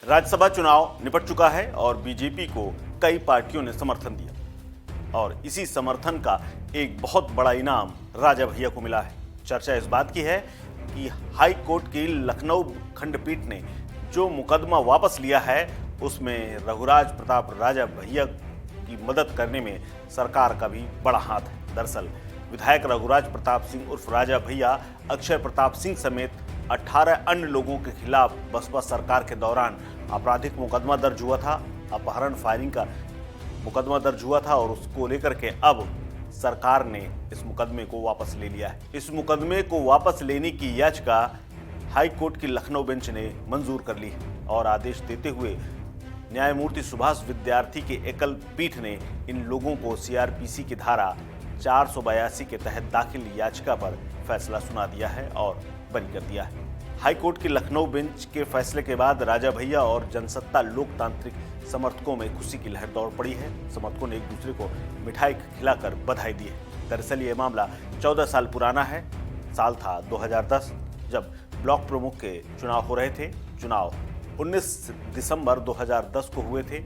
राज्यसभा चुनाव निपट चुका है और बीजेपी को कई पार्टियों ने समर्थन दिया और इसी समर्थन का एक बहुत बड़ा इनाम राजा भैया को मिला है। चर्चा इस बात की है कि हाई कोर्ट की लखनऊ खंडपीठ ने जो मुकदमा वापस लिया है उसमें रघुराज प्रताप राजा भैया की मदद करने में सरकार का भी बड़ा हाथ है। दरअसल विधायक रघुराज प्रताप सिंह उर्फ राजा भैया, अक्षय प्रताप सिंह समेत 18 अन्य लोगों के खिलाफ बसपा सरकार के दौरान आपराधिक मुकदमा दर्ज हुआ था। अपहरण फायरिंग का मुकदमा दर्ज हुआ था और उसको लेकर के अब सरकार ने इस मुकदमे को वापस ले लिया है। इस मुकदमे को वापस लेने की याचिका हाई कोर्ट की लखनऊ बेंच ने मंजूर कर ली है और आदेश देते हुए न्यायमूर्ति सुभाष विद्यार्थी के एकल पीठ ने इन लोगों को सीआरपीसी की धारा 482 के तहत दाखिल याचिका पर फैसला सुना दिया है और बरी कर दिया है। हाई कोर्ट की लखनऊ बेंच के फैसले के बाद राजा भैया और जनसत्ता लोकतांत्रिक समर्थकों में खुशी की लहर दौड़ पड़ी है। समर्थकों ने एक दूसरे को मिठाई खिलाकर बधाई दी है। दरअसल ये मामला 14 साल पुराना है। साल था 2010 जब ब्लॉक प्रमुख के चुनाव हो रहे थे। चुनाव 19 दिसंबर 2010 को हुए थे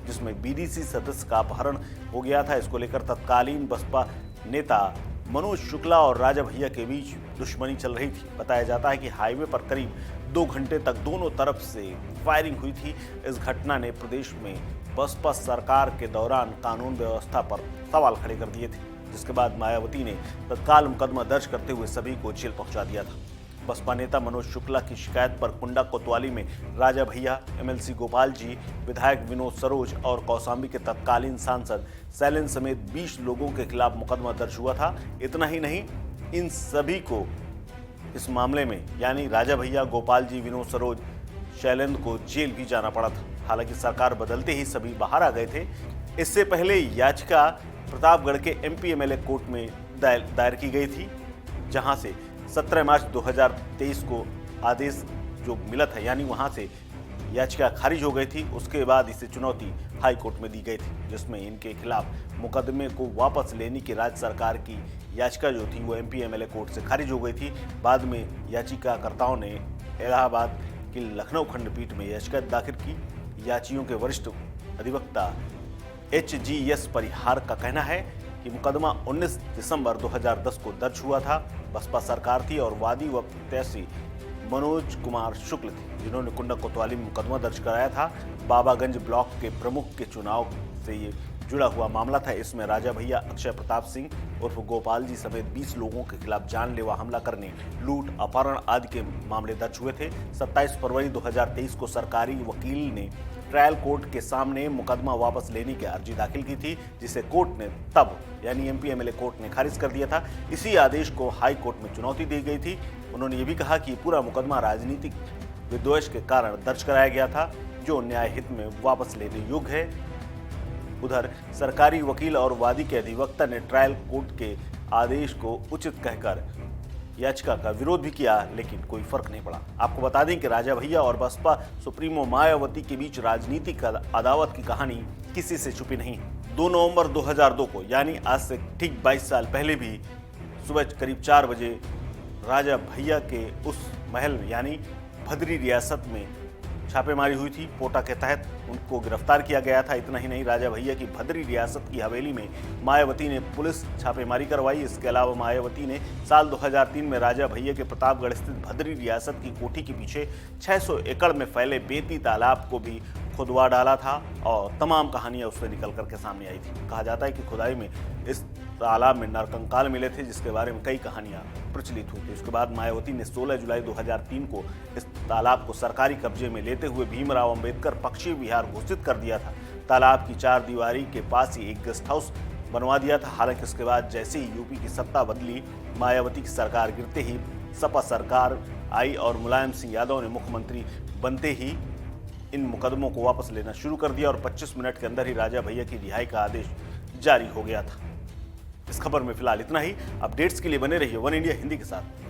जिसमें बीडीसी सदस्य का अपहरण हो गया था। इसको लेकर तत्कालीन बसपा नेता मनोज शुक्ला और राजा भैया के बीच दुश्मनी चल रही थी। बताया जाता है कि हाईवे पर करीब 2 घंटे तक दोनों तरफ से फायरिंग हुई थी। इस घटना ने प्रदेश में बसपा सरकार के दौरान कानून व्यवस्था पर सवाल खड़े कर दिए थे, जिसके बाद मायावती ने तत्काल मुकदमा दर्ज करते हुए सभी को जेल पहुंचा दिया था। बसपा नेता मनोज शुक्ला की शिकायत पर कुंडा कोतवाली में राजा भैया, एमएलसी गोपाल जी, विधायक विनोद सरोज और कौशाम्बी के तत्कालीन सांसद शैलेंद्र समेत 20 लोगों के खिलाफ मुकदमा दर्ज हुआ था। इतना ही नहीं, इन सभी को इस मामले में यानी राजा भैया, गोपाल जी, विनोद सरोज, शैलेंद्र को जेल भी जाना पड़ा था। हालांकि सरकार बदलते ही सभी बाहर आ गए थे। इससे पहले याचिका प्रतापगढ़ के एमपी एमएलए कोर्ट में दायर की गई थी, जहां से 17 मार्च 2023 को आदेश जो मिला था, यानी वहां से याचिका खारिज हो गई थी। उसके बाद इसे चुनौती हाई कोर्ट में दी गई थी, जिसमें इनके खिलाफ मुकदमे को वापस लेने की राज्य सरकार की याचिका जो थी वो एमपी एमएलए कोर्ट से खारिज हो गई थी। बाद में याचिकाकर्ताओं ने इलाहाबाद की लखनऊ खंडपीठ में याचिका दाखिल की। याचियों के वरिष्ठ अधिवक्ता HGS परिहार का कहना है कि मुकदमा 19 दिसंबर 2010 को दर्ज हुआ था। बसपा सरकार थी और वादी व प्रत्याशी मनोज कुमार शुक्ल थे, जिन्होंने कुंडा कोतवाली में मुकदमा दर्ज कराया था। बाबागंज ब्लॉक के प्रमुख के चुनाव से ये जुड़ा हुआ मामला था। इसमें राजा भैया, अक्षय प्रताप सिंह उर्फ गोपाल जी समेत 20 लोगों के खिलाफ जानलेवा हमला करने, लूट, अपहरण आदि के मामले दर्ज हुए थे। 27 फरवरी 2023 को सरकारी वकील ने ट्रायल कोर्ट के सामने मुकदमा वापस लेने की अर्जी दाखिल की थी, जिसे कोर्ट ने तब यानी एमपी एमएलए कोर्ट ने खारिज कर दिया था। इसी आदेश को हाई कोर्ट में चुनौती दी गई थी। उन्होंने ये भी कहा कि पूरा मुकदमा राजनीतिक विद्वेष के कारण दर्ज कराया गया था, जो न्याय हित में वापस लेने योग्य है। उधर सरकारी वकील और वादी के अधिवक्ता ने ट्रायल कोर्ट के आदेश को उचित कहकर याचिका का विरोध भी किया, लेकिन कोई फर्क नहीं पड़ा। आपको बता दें कि राजा भैया और बसपा सुप्रीमो मायावती के बीच राजनीतिक अदावत की कहानी किसी से छुपी नहीं। 2 नवंबर 2002 को यानी आज से ठीक 22 साल पहले भी सुबह करीब 4 बजे राजा भैया के उस महल यानी भदरी रियासत में छापेमारी हुई थी। पोटा के तहत उनको गिरफ्तार किया गया था। इतना ही नहीं, राजा भैया की भदरी रियासत की हवेली में मायावती ने पुलिस छापेमारी करवाई। इसके अलावा मायावती ने साल 2003 में राजा भैया के प्रतापगढ़ स्थित भदरी रियासत की कोठी के पीछे 600 एकड़ में फैले बेती तालाब को भी खुदवा डाला था और तमाम कहानियां उससे निकल करके सामने आई थी। कहा जाता है कि खुदाई में इस तालाब में नरकंकाल मिले थे, जिसके बारे में कई कहानियां प्रचलित हुई थी। उसके बाद मायावती ने 16 जुलाई 2003 को इस तालाब को सरकारी कब्जे में लेते हुए भीमराव अंबेडकर पक्षी विहार घोषित कर दिया था। तालाब की 4 दीवारी के पास ही एक गेस्ट हाउस बनवा दिया था। हालांकि इसके बाद जैसे ही यूपी की सत्ता बदली, मायावती की सरकार गिरते ही सपा सरकार आई और मुलायम सिंह यादव ने मुख्यमंत्री बनते ही इन मुकदमों को वापस लेना शुरू कर दिया और 25 मिनट के अंदर ही राजा भैया की रिहाई का आदेश जारी हो गया था। इस खबर में फिलहाल इतना ही। अपडेट्स के लिए बने रहिए वन इंडिया हिंदी के साथ।